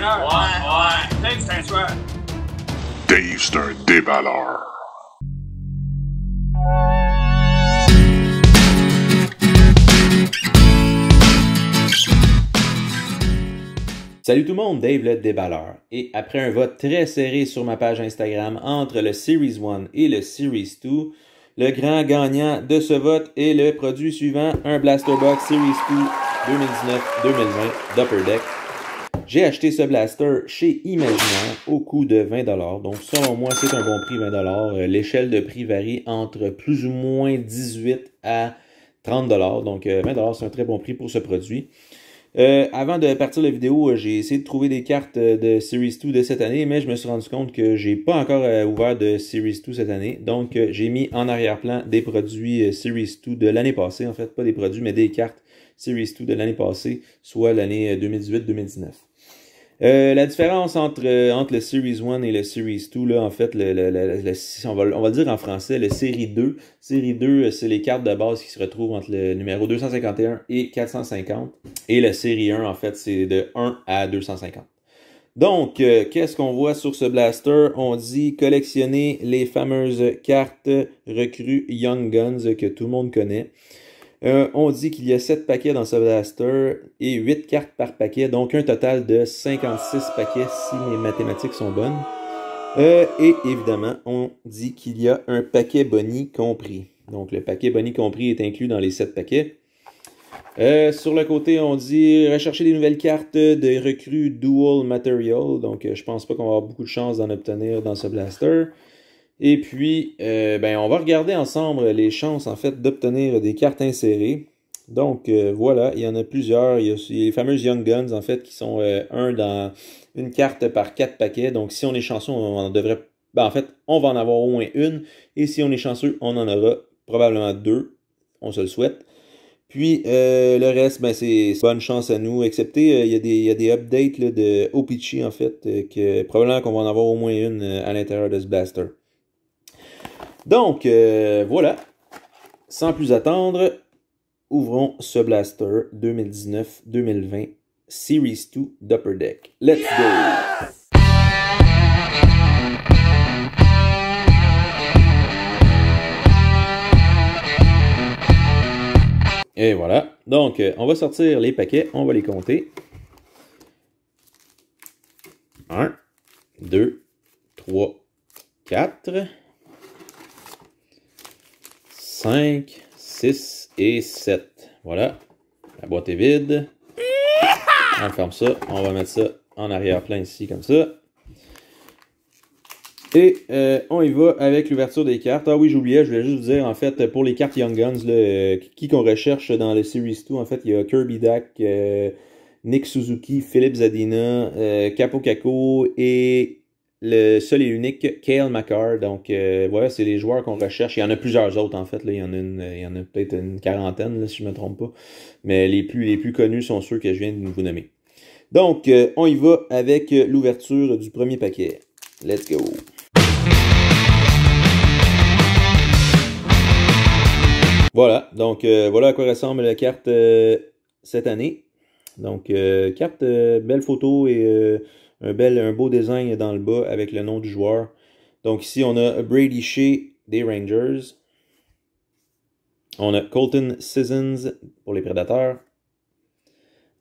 déballeur. Ouais. Dave, c'est un tueur. Dave, c'est un déballeur. Salut tout le monde, Dave le déballeur. Et après un vote très serré sur ma page Instagram entre le Series 1 et le Series 2, le grand gagnant de ce vote est le produit suivant, un Blaster Box Series 2 2019-2020 d'Upper Deck. J'ai acheté ce blaster chez Imaginaire au coût de 20$. Donc selon moi, c'est un bon prix, 20$. L'échelle de prix varie entre plus ou moins 18 à 30$. Donc 20$, c'est un très bon prix pour ce produit. Avant de partir la vidéo, j'ai essayé de trouver des cartes de Series 2 de cette année, mais je me suis rendu compte que j'ai pas encore ouvert de Series 2 cette année. Donc, j'ai mis en arrière-plan des produits Series 2 de l'année passée. En fait, pas des produits, mais des cartes Series 2 de l'année passée, soit l'année 2018-2019. La différence entre le Series 1 et le Series 2, là, en fait, on va le dire en français, le Série 2. Série 2, c'est les cartes de base qui se retrouvent entre le numéro 251 et 450. Et le Série 1, en fait, c'est de 1 à 250. Donc, qu'est-ce qu'on voit sur ce blaster? On dit collectionner les fameuses cartes recrues Young Guns que tout le monde connaît. On dit qu'il y a 7 paquets dans ce blaster et 8 cartes par paquet, donc un total de 56 paquets si mes mathématiques sont bonnes. Et évidemment, on dit qu'il y a un paquet Bonnie compris. Donc le paquet Bonnie compris est inclus dans les 7 paquets. Sur le côté, on dit rechercher des nouvelles cartes de recrues Dual Material. Donc je pense pas qu'on va avoir beaucoup de chance d'en obtenir dans ce blaster. Et puis, on va regarder ensemble les chances, en fait, d'obtenir des cartes insérées. Donc, voilà, il y en a plusieurs. Il y a les fameuses Young Guns, en fait, qui sont un dans une carte par 4 paquets. Donc, si on est chanceux, on en devrait... en fait, on va en avoir au moins une. Et si on est chanceux, on en aura probablement 2. On se le souhaite. Puis, le reste, c'est bonne chance à nous. Excepté, il y a des updates là, de O-Pee-Chee, en fait, que probablement qu'on va en avoir au moins une à l'intérieur de ce blaster. Donc, voilà, sans plus attendre, ouvrons ce blaster 2019-2020 Series 2 d'Upper Deck. Let's go! Et voilà, donc on va sortir les paquets, on va les compter. 1, 2, 3, 4... 5, 6 et 7. Voilà. La boîte est vide. On ferme ça. On va mettre ça en arrière-plan ici, comme ça. Et on y va avec l'ouverture des cartes. Ah oui, j'oubliais, je voulais juste vous dire, en fait, pour les cartes Young Guns, là, qui qu'on recherche dans le Series 2, en fait, il y a Kirby Dak, Nick Suzuki, Philippe Zadina, Capo Caco et... le seul et unique Cale Makar. Donc voilà, c'est les joueurs qu'on recherche. Il y en a plusieurs autres en fait. Là. Il y en a peut-être une quarantaine, là, si je ne me trompe pas. Mais les plus connus sont ceux que je viens de vous nommer. Donc, on y va avec l'ouverture du premier paquet. Let's go! Voilà, donc voilà à quoi ressemble la carte cette année. Donc, carte, belle photo et... un beau design dans le bas avec le nom du joueur. Donc ici, on a Brady Shea des Rangers. On a Colton Sissons pour les Prédateurs.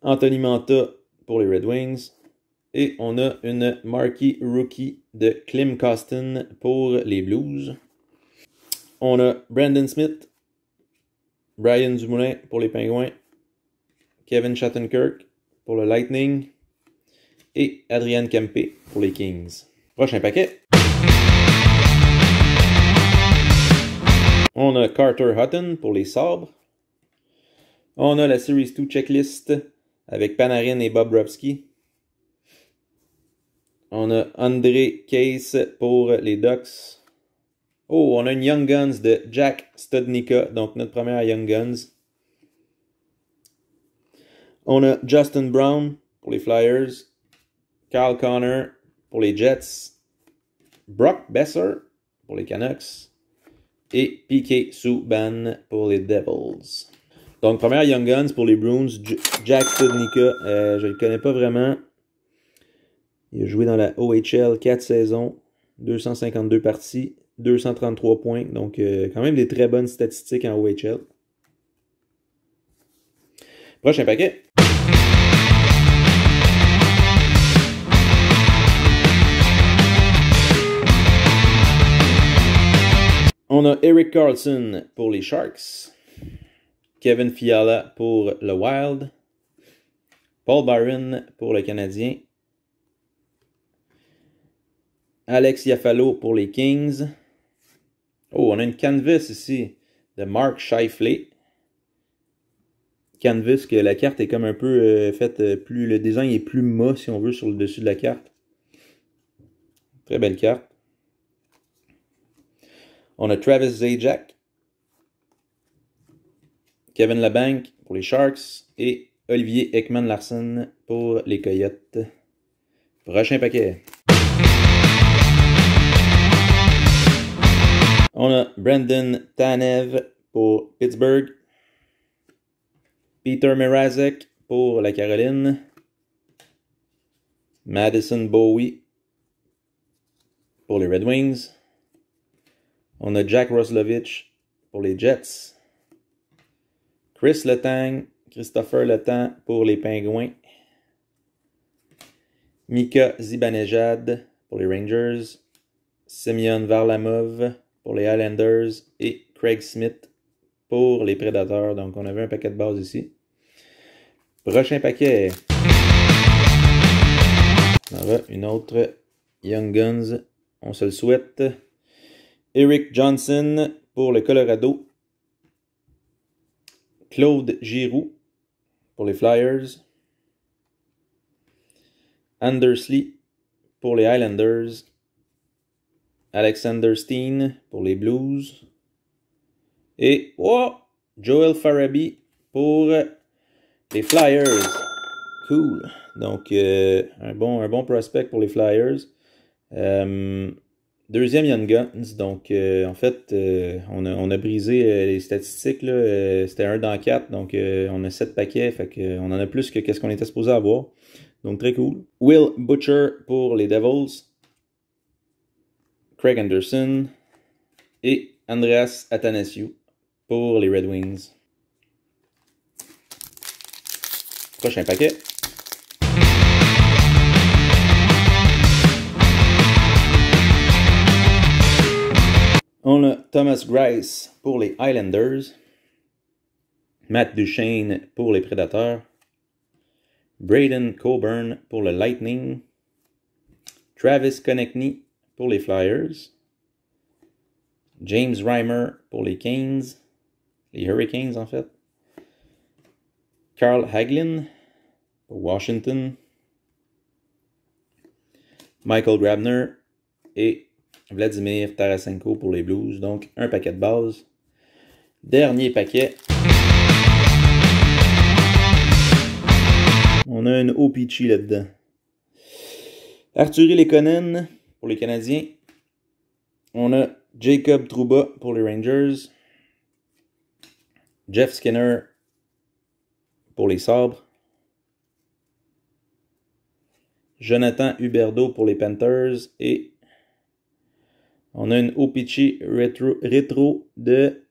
Anthony Manta pour les Red Wings. Et on a une marquee rookie de Klim Kostin pour les Blues. On a Brandon Smith, Brian Dumoulin pour les Pingouins. Kevin Shattenkirk pour le Lightning. Et Adrian Kempe pour les Kings. Prochain paquet. On a Carter Hutton pour les Sabres. On a la Series 2 checklist avec Panarin et Bobrovsky. On a André Case pour les Ducks. Oh, on a une Young Guns de Jack Studnicka, donc notre première Young Guns. On a Justin Brown pour les Flyers. Kyle Connor pour les Jets, Brock Besser pour les Canucks et P.K. Subban pour les Devils. Donc, première Young Guns pour les Bruins, Jack Studnicka, je ne le connais pas vraiment. Il a joué dans la OHL 4 saisons, 252 parties, 233 points. Donc, quand même des très bonnes statistiques en OHL. Prochain paquet. On a Erik Karlsson pour les Sharks. Kevin Fiala pour le Wild. Paul Byron pour le Canadien. Alex Iafallo pour les Kings. Oh, on a une canvas ici de Mark Scheifele. Canvas que la carte est comme un peu faite plus... Le design est plus mat, si on veut, sur le dessus de la carte. Très belle carte. On a Travis Zajac. Kevin Labanc pour les Sharks. Et Olivier Ekman-Larsson pour les Coyotes. Prochain paquet. On a Brendan Tanev pour Pittsburgh. Peter Mrazek pour la Caroline. Madison Bowie pour les Red Wings. On a Jack Roslovich pour les Jets. Christopher Letang pour les Pingouins. Mika Zibanejad pour les Rangers. Semyon Varlamov pour les Islanders. Et Craig Smith pour les Prédateurs. Donc, on avait un paquet de base ici. Prochain paquet. On aura une autre Young Guns. On se le souhaite. Eric Johnson pour le Colorado. Claude Giroux pour les Flyers. Anders Lee pour les Islanders. Alexander Steen pour les Blues. Et Joel Farabee pour les Flyers. Cool. Donc, un bon prospect pour les Flyers. Deuxième Young Guns. Donc, en fait, on a brisé les statistiques. C'était 1 dans 4. Donc, on a 7 paquets. Fait qu'on en a plus que qu'est-ce qu'on était supposé avoir. Donc, très cool. Will Butcher pour les Devils. Craig Anderson. Et Andreas Athanasiou pour les Red Wings. Prochain paquet. On a Thomas Greiss pour les Islanders. Matt Duchene pour les Prédateurs. Braden Coburn pour le Lightning. Travis Konechny pour les Flyers. James Reimer pour les Canes. Les Hurricanes, en fait. Carl Hagelin pour Washington. Michael Grabner et Vladimir Tarasenko pour les Blues. Donc, un paquet de base. Dernier paquet. On a une OPC là-dedans. Arturi Lekonen pour les Canadiens. On a Jacob Trouba pour les Rangers. Jeff Skinner pour les Sabres. Jonathan Huberdeau pour les Panthers. Et on a une OPC rétro de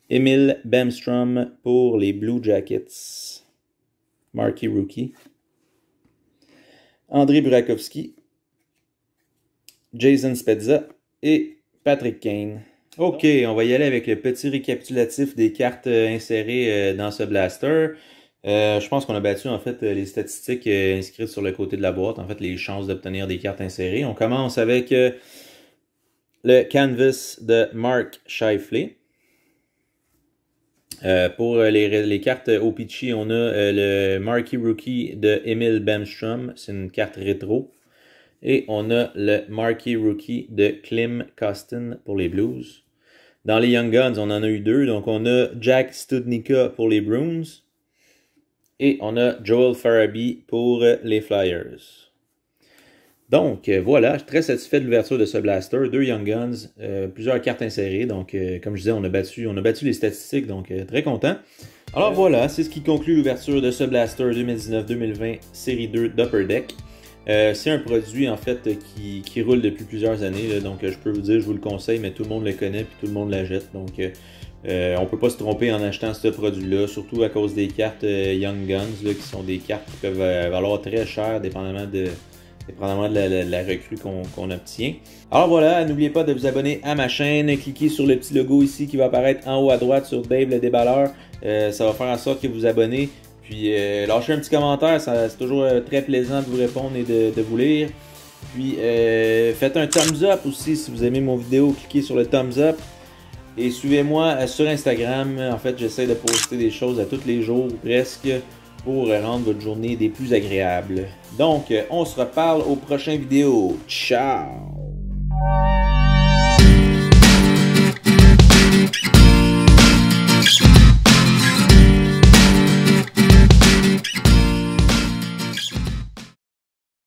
Emil Bemstrom pour les Blue Jackets. Marquee Rookie. André Burakovsky. Jason Spezza et Patrick Kane. Ok, on va y aller avec le petit récapitulatif des cartes insérées dans ce blaster. Je pense qu'on a battu en fait les statistiques inscrites sur le côté de la boîte, en fait les chances d'obtenir des cartes insérées. On commence avec le canvas de Mark Scheifele. Pour les cartes OPC, on a le Marquee Rookie de Emil Bemstrom, c'est une carte rétro. Et on a le Marquee Rookie de Klim Kostin pour les Blues. Dans les Young Guns, on en a eu 2. Donc on a Jack Studnicka pour les Bruins. Et on a Joel Farabee pour les Flyers. Donc voilà, je suis très satisfait de l'ouverture de ce blaster. 2 Young Guns, plusieurs cartes insérées. Donc comme je disais, on a battu les statistiques, donc très content. Alors voilà, c'est ce qui conclut l'ouverture de ce blaster 2019-2020 série 2 d'Upper Deck. C'est un produit en fait qui roule depuis plusieurs années, là, donc je peux vous dire, je vous le conseille, mais tout le monde le connaît puis tout le monde l'achète. Donc on peut pas se tromper en achetant ce produit-là, surtout à cause des cartes Young Guns, là, qui sont des cartes qui peuvent valoir très cher dépendamment de la recrue qu'on obtient. Alors voilà, n'oubliez pas de vous abonner à ma chaîne, cliquez sur le petit logo ici qui va apparaître en haut à droite sur Dave le déballeur. Ça va faire en sorte que vous vous abonnez. Puis lâchez un petit commentaire, c'est toujours très plaisant de vous répondre et de vous lire. Puis faites un thumbs up aussi si vous aimez mon vidéo, cliquez sur le thumbs up. Et suivez-moi sur Instagram. En fait, j'essaie de poster des choses à tous les jours presque pour rendre votre journée des plus agréables. Donc, on se reparle aux prochaines vidéos. Ciao!